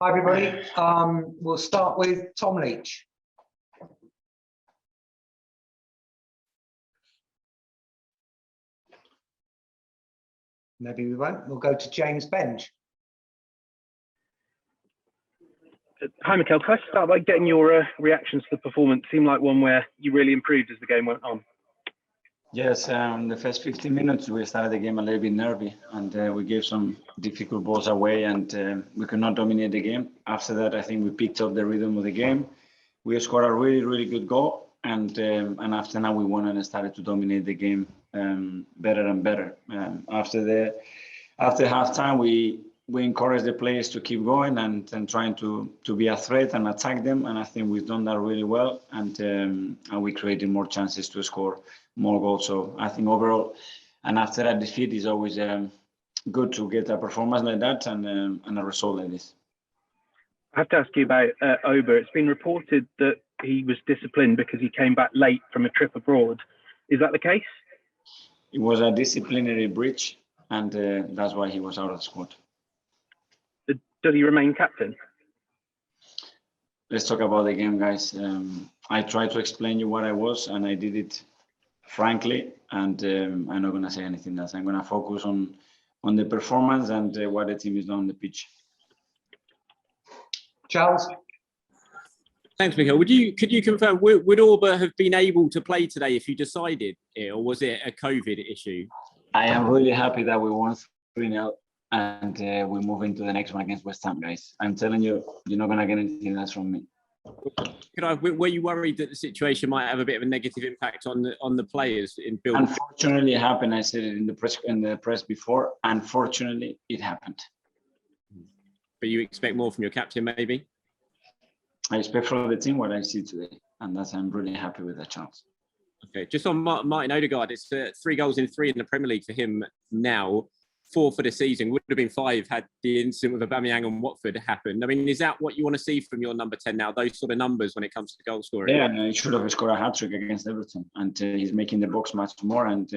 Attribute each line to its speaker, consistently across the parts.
Speaker 1: Hi, everybody. We'll start with Tom Leach. Maybe we won't. We'll go to James Benge.
Speaker 2: Hi, Mikel. Can I start by getting your reactions to the performance? Seemed like one where you really improved as the game went on.
Speaker 3: Yes, the first 15 minutes we started the game a little bit nervy, and we gave some difficult balls away, and we could not dominate the game. After that, I think we picked up the rhythm of the game. We scored a really good goal, and after that we won and started to dominate the game better and better. After halftime, we encouraged the players to keep going and trying to be a threat and attack them, and I think we've done that really well, and we created more chances to score more goals. So I think overall, and after that defeat, is always good to get a performance like that and a result like this.
Speaker 2: I have to ask you about Auba. It's been reported that he was disciplined because he came back late from a trip abroad. Is that the case?
Speaker 3: It was a disciplinary breach, and that's why he was out of the squad.
Speaker 2: Does he remain captain?
Speaker 3: Let's talk about the game, guys. I tried to explain you what I was, and I did it frankly, and I'm not going to say anything else. I'm going to focus on the performance and what the team is doing on the pitch.
Speaker 1: Charles?
Speaker 4: Thanks, Mikel. Could you confirm, would Auba have been able to play today if you decided it, or was it a COVID issue?
Speaker 3: I am really happy that we won 3-0 and we move into the next one against West Ham, guys. I'm telling you, you're not going to get anything else from me.
Speaker 4: Were you worried that the situation might have a bit of a negative impact on the players in building?
Speaker 3: Unfortunately, it happened. I said it in the press before. Unfortunately, it happened.
Speaker 4: But you expect more from your captain, maybe?
Speaker 3: I expect from the team what I see today, and I'm really happy with that chance.
Speaker 4: Okay, just on Martin Odegaard, it's 3 goals in 3 in the Premier League for him now. 4 for the season. Would have been 5 had the incident with Aubameyang and Watford happened. I mean, is that what you want to see from your number 10 now? Those sort of numbers when it comes to goal scoring?
Speaker 3: Yeah, and he should have scored a hat-trick against Everton, and he's making the box much more, and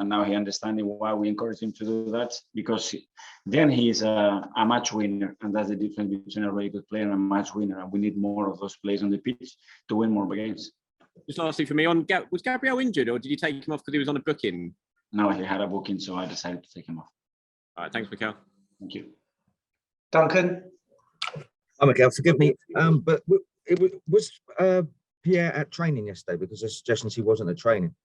Speaker 3: now he understanding why we encourage him to do that, because then he's a match winner, and that's the difference between a really good player and a match winner, and we need more of those players on the pitch to win more games.
Speaker 4: Just lastly for me, was Gabriel injured, or did you take him off because he was on a booking?
Speaker 3: No, he had a booking, so I decided to take him off.
Speaker 4: All right, thanks, Mikel.
Speaker 3: Thank you.
Speaker 1: Duncan?
Speaker 5: Oh, Mikel, forgive me, but was Pierre at training yesterday? Because there's suggestions he wasn't at training.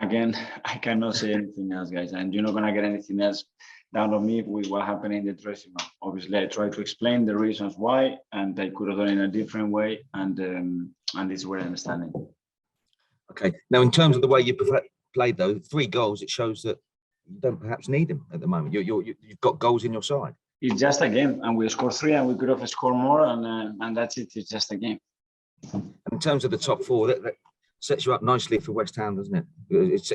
Speaker 3: Again, I cannot say anything else, guys, and you're not going to get anything else down on me with what happened in the dressing room. Obviously, I tried to explain the reasons why, and I could have done it in a different way, and this is where I'm standing.
Speaker 5: Okay. Now, in terms of the way you played, though, 3 goals, it shows that you don't perhaps need him at the moment. You've got goals in your side.
Speaker 3: It's just a game, and we scored 3, and we could have scored more, and that's it. It's just a game.
Speaker 5: And in terms of the top 4, that sets you up nicely for West Ham, doesn't it?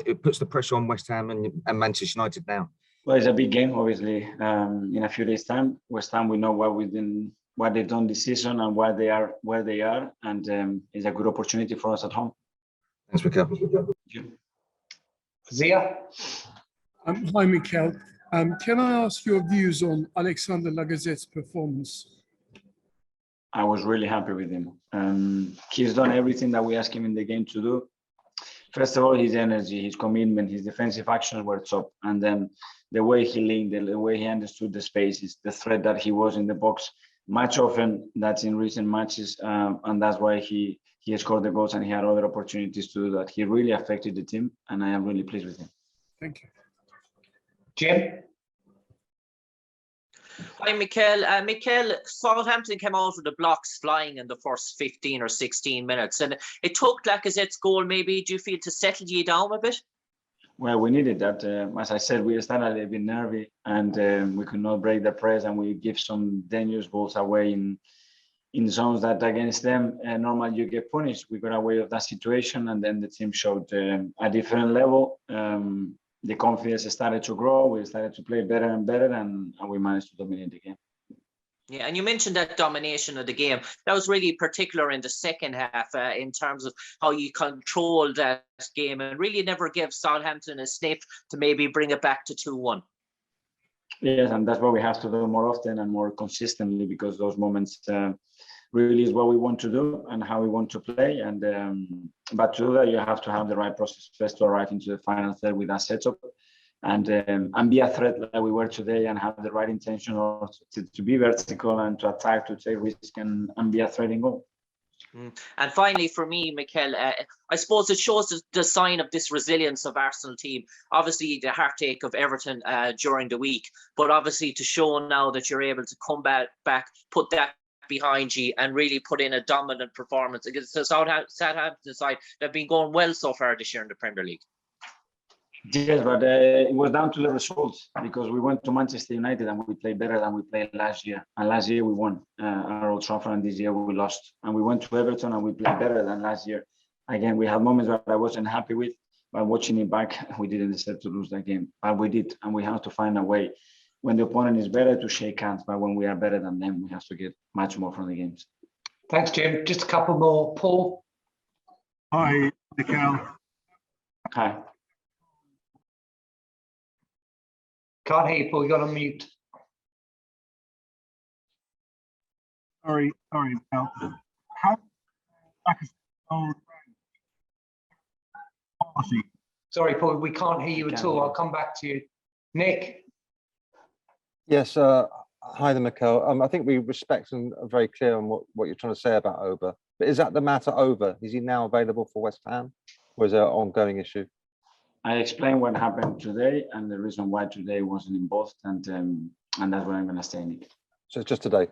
Speaker 5: It puts the pressure on West Ham and Manchester United now.
Speaker 3: Well, it's a big game, obviously. In a few days' time, West Ham, we know what they've done this season and why they are where they are, and it's a good opportunity for us at home.
Speaker 5: Thanks, Mikel.
Speaker 3: Thank you.
Speaker 1: Zia?
Speaker 6: Hi, Mikel. Can I ask your views on Alexander Lacazette's performance?
Speaker 3: I was really happy with him. He's done everything that we asked him in the game to do. First of all, his energy, his commitment, his defensive actions were top. And then the way he linked, the way he understood the spaces, the threat that he was in the box, much often that's in recent matches. And that's why he scored the goals and he had other opportunities to do that. He really affected the team, and I am really pleased with him.
Speaker 6: Thank you.
Speaker 1: Jim?
Speaker 7: Hi, Mikel. Mikel, Southampton came out with the blocks flying in the first 15 or 16 minutes, and it took Lacazette's goal, maybe, do you feel, to settle you down a bit?
Speaker 3: Well, we needed that. As I said, we started a little bit nervy, and we could not break the press, and we give some dangerous balls away in zones that against them normally you get punished. We got away of that situation, and then the team showed a different level. The confidence started to grow. We started to play better and better, and we managed to dominate the game.
Speaker 7: Yeah, and you mentioned that domination of the game. That was really particular in the second half in terms of how you controlled that game and really never gave Southampton a sniff to maybe bring it back to 2-1.
Speaker 3: Yes, and that's what we have to do more often and more consistently, because those moments really is what we want to do and how we want to play. And but to do that, you have to have the right process first to arrive into the final third with that setup, and be a threat like we were today, and have the right intention to be vertical and to attack, to take risks, and be a threat in goal.
Speaker 7: And finally, for me, Mikel, I suppose it shows the sign of this resilience of Arsenal team. Obviously, the heartache of Everton during the week, but obviously to show now that you're able to come back, put that behind you, and really put in a dominant performance against the Southampton side that have been going well so far this year in the Premier League.
Speaker 3: Yes, but it was down to the results, because we went to Manchester United and we played better than we played last year. And last year we won at Old Trafford, and this year we lost. And we went to Everton and we played better than last year. Again, we had moments that I wasn't happy with, but watching it back, we didn't deserve to lose that game. But we did, and we have to find a way when the opponent is better to shake hands. But when we are better than them, we have to get much more from the games.
Speaker 1: Thanks, Jim. Just a couple more. Paul.
Speaker 8: Hi, Mikel.
Speaker 3: Hi.
Speaker 1: Can't hear you, Paul. You got on mute.
Speaker 8: Sorry, Mikel. How policy?
Speaker 1: Sorry, Paul. We can't hear you at all. I'll come back to you. Nick.
Speaker 9: Yes, hi there, Mikel. I think we respect and are very clear on what you're trying to say about Auba. But is that the matter over? Is he now available for West Ham, or is there an ongoing issue?
Speaker 3: I explained what happened today and the reason why today wasn't involved, and that's what I'm going to say, Nick.
Speaker 9: So it's just today.